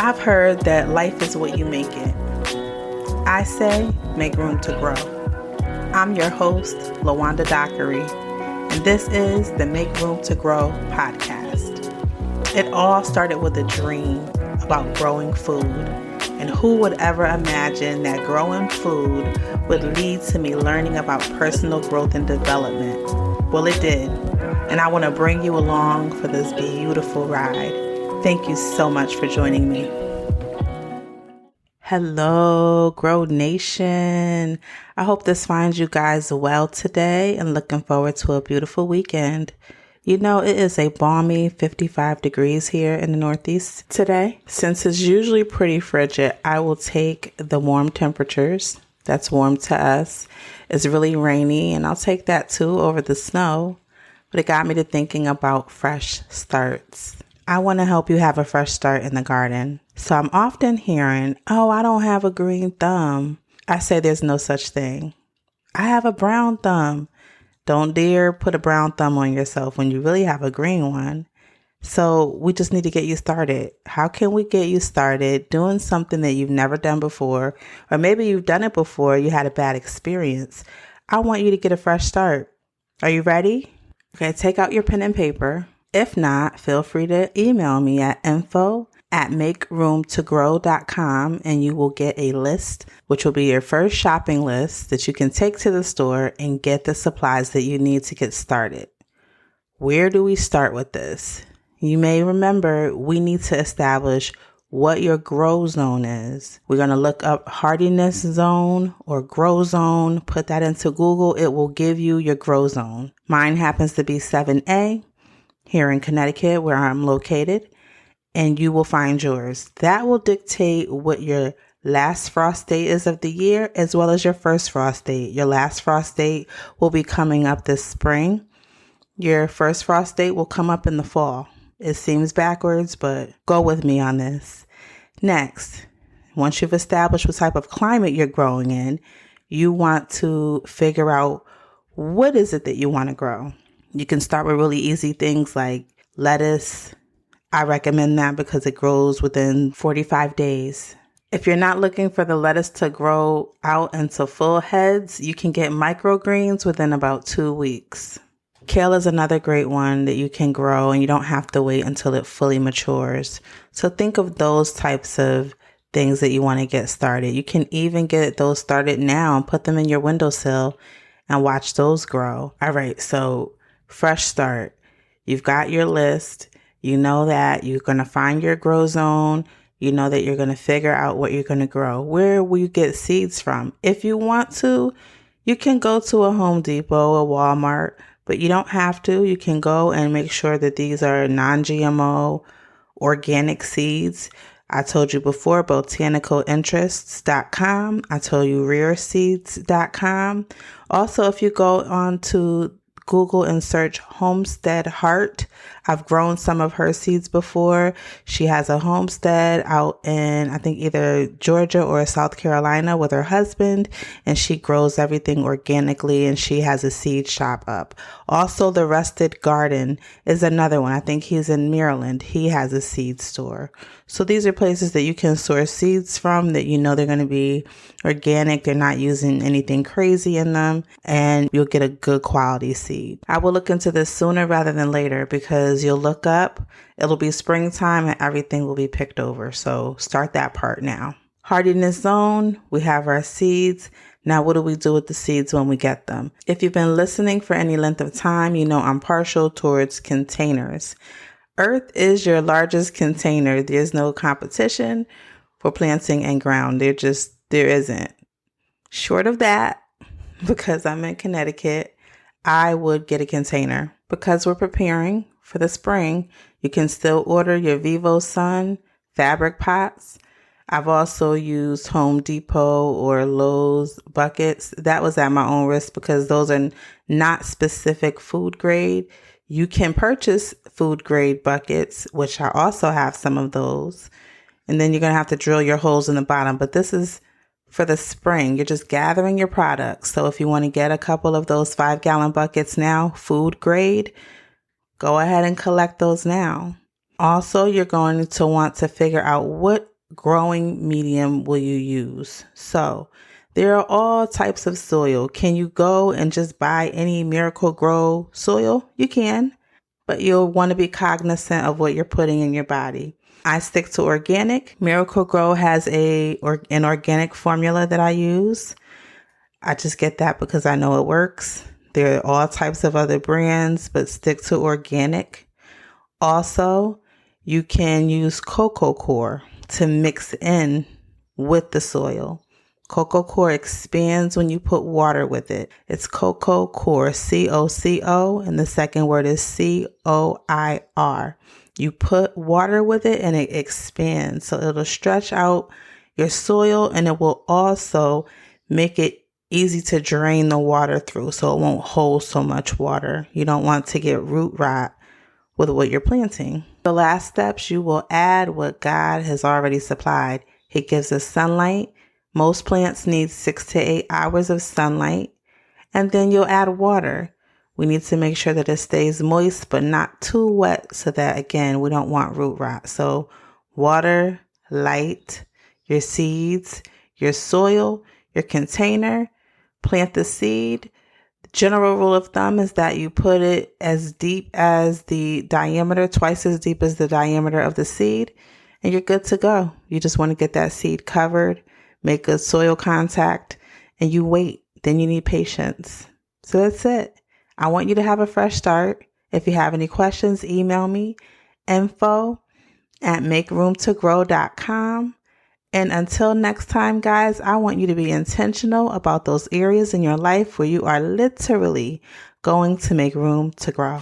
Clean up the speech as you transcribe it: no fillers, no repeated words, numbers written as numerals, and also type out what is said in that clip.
I've heard that life is what you make it. I say make room to grow. I'm your host, LaWanda Dockery, and this is the Make Room to Grow podcast. It all started with a dream about growing food, and who would ever imagine that growing food would lead to me learning about personal growth and development? Well, it did, and I want to bring you along for this beautiful ride. Thank you so much for joining me. Hello, Grow Nation. I hope this finds you guys well today and looking forward to a beautiful weekend. You know, it is a balmy 55 degrees here in the Northeast today. Since it's usually pretty frigid, I will take the warm temperatures. That's warm to us. It's really rainy, and I'll take that too over the snow. But it got me to thinking about fresh starts. I want to help you have a fresh start in the garden. So I'm often hearing, oh, I don't have a green thumb. I say there's no such thing. I have a brown thumb. Don't dare put a brown thumb on yourself when you really have a green one. So we just need to get you started. How can we get you started doing something that you've never done before? Or maybe you've done it before, you had a bad experience. I want you to get a fresh start. Are you ready? Okay, take out your pen and paper. If not, feel free to email me at info@makeroomtogrow.com and you will get a list, which will be your first shopping list that you can take to the store and get the supplies that you need to get started. Where do we start with this? You may remember we need to establish what your grow zone is. We're going to look up hardiness zone or grow zone. Put that into Google. It will give you your grow zone. Mine happens to be 7A. Here in Connecticut, where I'm located, and you will find yours. That will dictate what your last frost date is of the year, as well as your first frost date. Your last frost date will be coming up this spring. Your first frost date will come up in the fall. It seems backwards, but go with me on this. Next, once you've established what type of climate you're growing in, you want to figure out what is it that you want to grow. You can start with really easy things like lettuce. I recommend that because it grows within 45 days. If you're not looking for the lettuce to grow out into full heads, you can get microgreens within about 2 weeks. Kale is another great one that you can grow and you don't have to wait until it fully matures. So think of those types of things that you want to get started. You can even get those started now and put them in your windowsill and watch those grow. All right, so fresh start. You've got your list. You know that you're going to find your grow zone. You know that you're going to figure out what you're going to grow. Where will you get seeds from? If you want to, you can go to a Home Depot, a Walmart, but you don't have to. You can go and make sure that these are non-GMO organic seeds. I told you before, botanicalinterests.com. I told you rareseeds.com. Also, if you go on to Google and search Homestead Heart. I've grown some of her seeds before. She has a homestead out in, I think, either Georgia or South Carolina with her husband, and she grows everything organically, and she has a seed shop up. Also, the Rusted Garden is another one. I think he's in Maryland. He has a seed store. So these are places that you can source seeds from that you know they're going to be organic. They're not using anything crazy in them, and you'll get a good quality seed. I will look into this sooner rather than later because you'll look up, it'll be springtime and everything will be picked over. So start that part now. Hardiness zone, we have our seeds. Now, what do we do with the seeds when we get them? If you've been listening for any length of time, you know I'm partial towards containers. Earth is your largest container. There's no competition for planting and ground. There isn't. Short of that, because I'm in Connecticut, I would get a container. Because we're preparing for the spring, you can still order your Vivo Sun fabric pots. I've also used Home Depot or Lowe's buckets. That was at my own risk because those are not specific food grade. You can purchase food grade buckets, which I also have some of those. And then you're going to have to drill your holes in the bottom. But this is for the spring. You're just gathering your products. So if you want to get a couple of those 5-gallon buckets now, food grade, go ahead and collect those now. Also, you're going to want to figure out what growing medium will you use. So there are all types of soil. Can you go and just buy any Miracle Grow soil? You can, but you'll want to be cognizant of what you're putting in your body. I stick to organic. Miracle Grow has an organic formula that I use. I just get that because I know it works. There are all types of other brands, but stick to organic. Also, you can use coco coir to mix in with the soil. Coco coir expands when you put water with it. It's coco coir, C-O-C-O, and the second word is C-O-I-R. You put water with it and it expands. So it'll stretch out your soil, and it will also make it easy to drain the water through so it won't hold so much water. You don't want to get root rot with what you're planting. The last steps, you will add what God has already supplied. He gives us sunlight. Most plants need 6 to 8 hours of sunlight. And then you'll add water. We need to make sure that it stays moist, but not too wet so that, again, we don't want root rot. So water, light, your seeds, your soil, your container, plant the seed. General rule of thumb is that you put it as deep as the diameter, twice as deep as the diameter of the seed, and you're good to go. You just want to get that seed covered, make good soil contact, and you wait. Then you need patience. So that's it. I want you to have a fresh start. If you have any questions, email me, info@makeroomtogrow.com. And until next time, guys, I want you to be intentional about those areas in your life where you are literally going to make room to grow.